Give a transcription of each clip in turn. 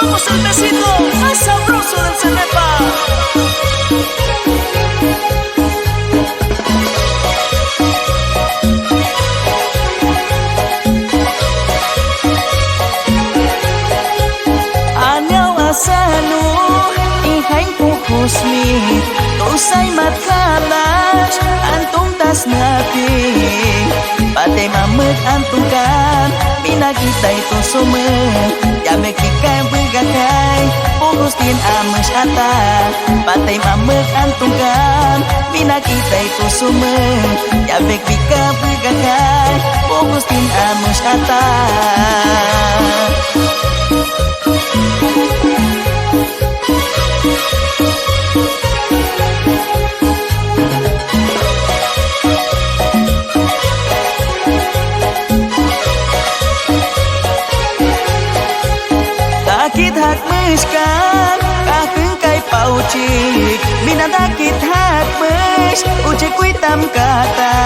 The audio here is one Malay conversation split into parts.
Somos el besito más sabroso del Cenepa. Anyaw asanu ihain puhusmi tusay matkalas antung tas napi pate mamet antukan pinagita itu sume jamek ikai begakai pugustin ames ata pate mamet antukan pinagita itu sume jamek ikai begakai pugustin ames ata. Dakit hak meskan kakeng kai paucik mina dakit hak mes ucik kuitam kata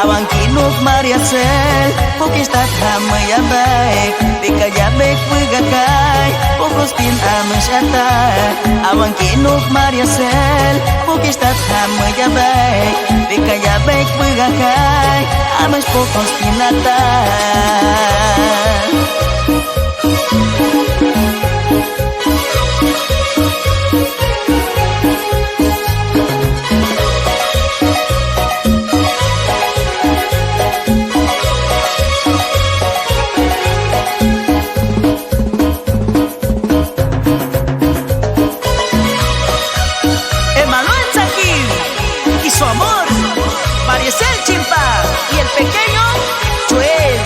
awang kinuk mariasel pukis tak hama ya baik bika ya baik begakai pugustin ames ata awang kinuk mariasel pukis tak hama ya baik bika ya baik begakai ames pugustin ata. Su amor, parece el chimpa y el pequeño Joel.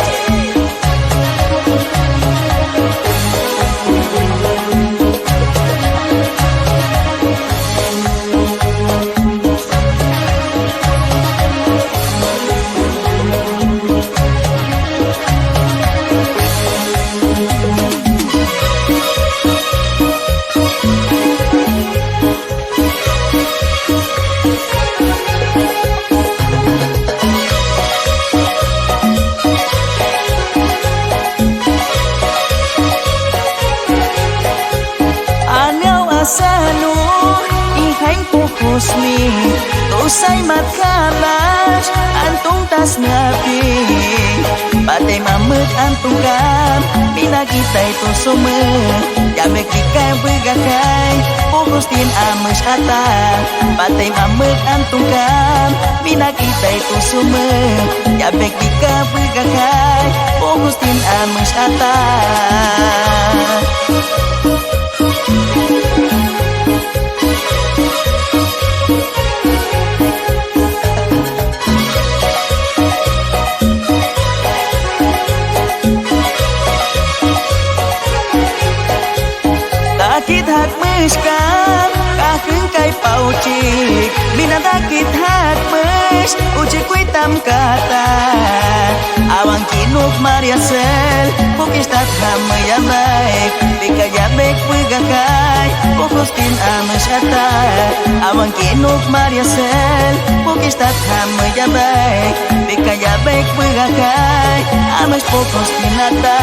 Sanu ihain puhusmi tusay matkalas antung tas napi pate mamet antungkan pinagita itu sume jamek ikai begakai pugustin ames ata pate mamet antungkan pinagita itu sume jamek ikai begakai pugustin ames ata. Dakit hak meskan kakeng kai paucik mina dakit hak mes ucik kuitam kata awang kinuk mariasel pukis tak hama ya baik bika ya baik begakai pugustin ames ata awang kinuk mariasel pukis tak hama ya baik bika ya baik begakai ames pugustin ata.